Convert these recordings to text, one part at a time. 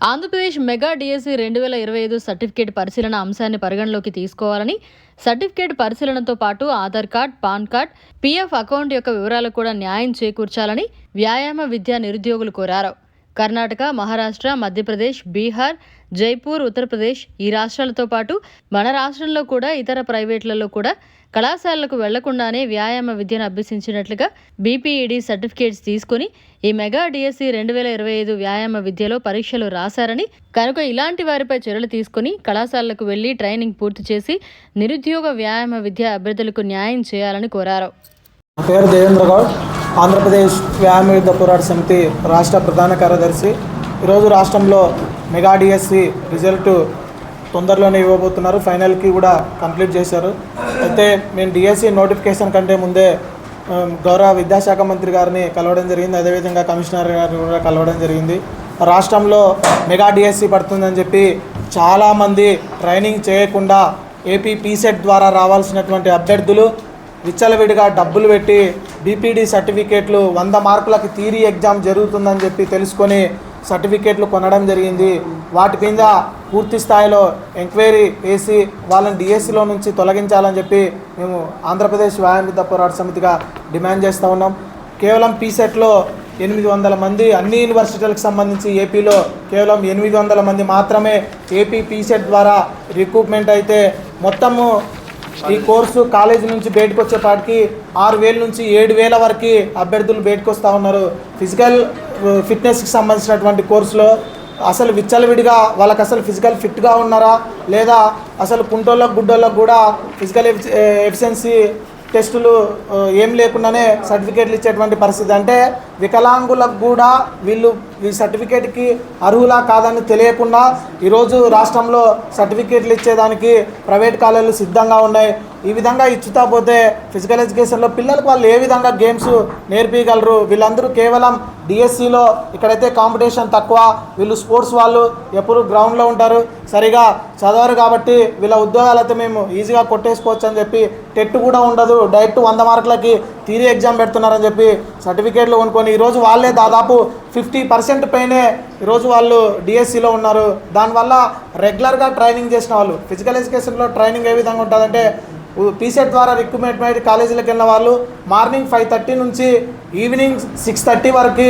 Andhra Pradesh mega DSC 2025 certificate పరిశీలన అంశాన్ని పరిగణలోకి తీసుకోవాలని, సర్టిఫికేట్ పరిశీలనతో పాటు Aadhaar card, pan card, PF account యొక్క వివరాలు కూడా న్యాయం చేకూర్చాలని వ్యాయామ విద్యా నిరుద్యోగులు కోరారు. కర్ణాటక, మహారాష్ట్ర, మధ్యప్రదేశ్, బీహార్, జైపూర్, ఉత్తరప్రదేశ్ ఈ రాష్ట్రాలతో పాటు మన రాష్ట్రంలో కూడా ఇతర ప్రైవేట్లలో కూడా కళాశాలలకు వెళ్లకుండానే వ్యాయామ విద్యను అభ్యసించినట్లుగా బీపీఈడీ సర్టిఫికేట్స్ తీసుకుని ఈ మెగా డిఎస్సి 2025 వ్యాయామ విద్యలో పరీక్షలు రాశారని, కనుక ఇలాంటి వారిపై చర్యలు తీసుకుని కళాశాలలకు వెళ్లి ట్రైనింగ్ పూర్తి చేసి నిరుద్యోగ వ్యాయామ విద్య అభ్యర్థులకు న్యాయం చేయాలని కోరారు. నా పేరు దేవేంద్ర గౌడ్, ఆంధ్రప్రదేశ్ వ్యాయామ విద్య పోరాట సమితి రాష్ట్ర ప్రధాన కార్యదర్శి. ఈరోజు రాష్ట్రంలో మెగా డిఎస్సి రిజల్ట్ తొందరలోనే ఇవ్వబోతున్నారు. ఫైనల్కి కూడా కంప్లీట్ చేశారు. అయితే మేము డిఎస్సి నోటిఫికేషన్ కంటే ముందే గౌరవ విద్యాశాఖ మంత్రి గారిని కలవడం జరిగింది. అదేవిధంగా కమిషనర్ గారిని కూడా కలవడం జరిగింది. రాష్ట్రంలో మెగా డిఎస్సి పడుతుందని చెప్పి చాలామంది ట్రైనింగ్ చేయకుండా ఏపీ పీసెట్ ద్వారా రావాల్సినటువంటి అభ్యర్థులు విచ్చలవిడిగా డబ్బులు పెట్టి బీపీడీ సర్టిఫికేట్లు 100 మార్కులకి థియరీ ఎగ్జామ్ జరుగుతుందని చెప్పి తెలుసుకొని సర్టిఫికేట్లు కొనడం జరిగింది. వాటి మీద పూర్తి స్థాయిలో ఎంక్వైరీ వేసి వాళ్ళని డిఎస్సిలో నుంచి తొలగించాలని చెప్పి మేము ఆంధ్రప్రదేశ్ వ్యాయామ విద్య పోరాట సమితిగా డిమాండ్ చేస్తూ ఉన్నాం. కేవలం పీసెట్లో 800 మంది, అన్ని యూనివర్సిటీలకు సంబంధించి ఏపీలో కేవలం 800 మంది మాత్రమే ఏపీ పీసెట్ ద్వారా రిక్రూట్మెంట్ అయితే మొత్తము ఈ కోర్సు కాలేజీ నుంచి బయటకు వచ్చేపాటికి 6,000 నుంచి 7,000 వరకు అభ్యర్థులు బయటకు వస్తూ ఉన్నారు. ఫిజికల్ ఫిట్నెస్కి సంబంధించినటువంటి కోర్సులో అసలు విచ్చలవిడిగా వాళ్ళకి అసలు ఫిజికల్ ఫిట్గా ఉన్నారా లేదా అసలు కుంటోళ్ళకు గుడ్డోళ్ళకు కూడా ఫిజికల్ ఎఫిషియన్సీ టెస్టులు ఏం లేకుండానే సర్టిఫికేట్లు ఇచ్చేటువంటి పరిస్థితి. అంటే వికలాంగులకు కూడా వీళ్ళు ఈ సర్టిఫికేట్కి అర్హులా కాదని తెలియకుండా ఈరోజు రాష్ట్రంలో సర్టిఫికేట్లు ఇచ్చేదానికి ప్రైవేట్ కాలేజీలు సిద్ధంగా ఉన్నాయి. ఈ విధంగా ఇచ్చుతా పోతే ఫిజికల్ ఎడ్యుకేషన్లో పిల్లలకు వాళ్ళు ఏ విధంగా గేమ్స్ నేర్పించగలరు? వీళ్ళందరూ కేవలం డిఎస్సిలో ఇక్కడైతే కాంపిటీషన్ తక్కువ, వీళ్ళు స్పోర్ట్స్ వాళ్ళు ఎప్పుడు గ్రౌండ్లో ఉంటారు, సరిగా చదవరు కాబట్టి వీళ్ళ ఉద్యోగాలైతే మేము ఈజీగా కొట్టేసుకోవచ్చు అని చెప్పి టెట్ కూడా ఉండదు, డైరెక్ట్ 100 మార్కులకి థియరీ ఎగ్జామ్ పెడుతున్నారని చెప్పి సర్టిఫికేట్లు కొనుక్కొని ఈరోజు వాళ్ళే దాదాపు 50% పైనే ఈరోజు వాళ్ళు డిఎస్సిలో ఉన్నారు. దానివల్ల రెగ్యులర్గా ట్రైనింగ్ చేసిన వాళ్ళు ఫిజికల్ ఎడ్యుకేషన్లో ట్రైనింగ్ ఏ విధంగా ఉంటుందంటే పీసెట్ ద్వారా రిక్రూట్మెంట్ కాలేజీలకు వెళ్ళిన వాళ్ళు మార్నింగ్ 5:30 నుంచి ఈవినింగ్ 6:30 వరకు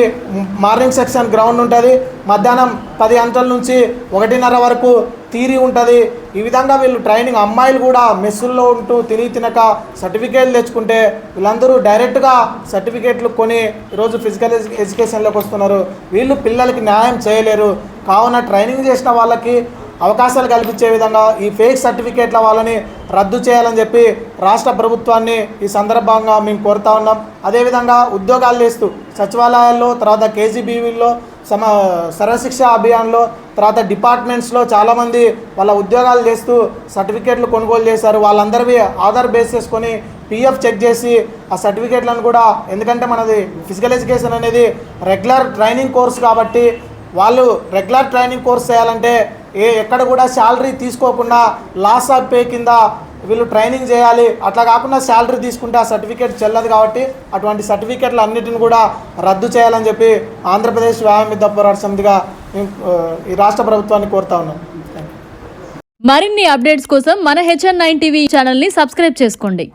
మార్నింగ్ సెక్షన్ గ్రౌండ్ ఉంటుంది. మధ్యాహ్నం 10 గంటల నుంచి 1:30 వరకు థియరీ ఉంటుంది. ఈ విధంగా వీళ్ళు ట్రైనింగ్, అమ్మాయిలు కూడా మెస్సుల్లో ఉంటూ తినక సర్టిఫికేట్లు తెచ్చుకుంటే వీళ్ళందరూ డైరెక్ట్గా సర్టిఫికేట్లు కొని ఈరోజు ఫిజికల్ ఎడ్యుకేషన్లోకి వస్తున్నారు. వీళ్ళు పిల్లలకి న్యాయం చేయలేరు. కావున ట్రైనింగ్ చేసిన వాళ్ళకి అవకాశాలు కల్పించే విధంగా ఈ ఫేక్ సర్టిఫికేట్ల వాళ్ళని రద్దు చేయాలని చెప్పి రాష్ట్ర ప్రభుత్వాన్ని ఈ సందర్భంగా మేము కోరుతా ఉన్నాం. అదేవిధంగా ఉద్యోగాలు చేస్తూ సచివాలయాల్లో, తర్వాత కేజీబీవీల్లో, సర్వశిక్ష అభియాన్లో, తర్వాత డిపార్ట్మెంట్స్లో చాలామంది వాళ్ళ ఉద్యోగాలు చేస్తూ సర్టిఫికేట్లు కొనుగోలు చేశారు. వాళ్ళందరివి ఆధార్ బేస్ చేసుకొని పీఎఫ్ చెక్ చేసి ఆ సర్టిఫికేట్లను కూడా, ఎందుకంటే మనది ఫిజికల్ ఎడ్యుకేషన్ అనేది రెగ్యులర్ ట్రైనింగ్ కోర్స్ కాబట్టి వాళ్ళు రెగ్యులర్ ట్రైనింగ్ కోర్స్ చేయాలంటే ఎక్కడ కూడా శాలరీ తీసుకోకుండా లాస్ ఆఫ్ పే కింద వీళ్ళు ట్రైనింగ్ చేయాలి. అట్లా కాకుండా శాలరీ తీసుకుంటే ఆ సర్టిఫికేట్ చెల్లదు కాబట్టి అటువంటి సర్టిఫికేట్లు అన్నిటిని కూడా రద్దు చేయాలని చెప్పి ఆంధ్రప్రదేశ్ వ్యాయామ విద్య పోరాట సమితిగా ఈ రాష్ట్ర ప్రభుత్వాన్ని కోరుతా ఉన్నాం. మరిన్ని అప్డేట్స్ కోసం మన HN9 టీవీ ఛానల్ని సబ్స్క్రైబ్ చేసుకోండి.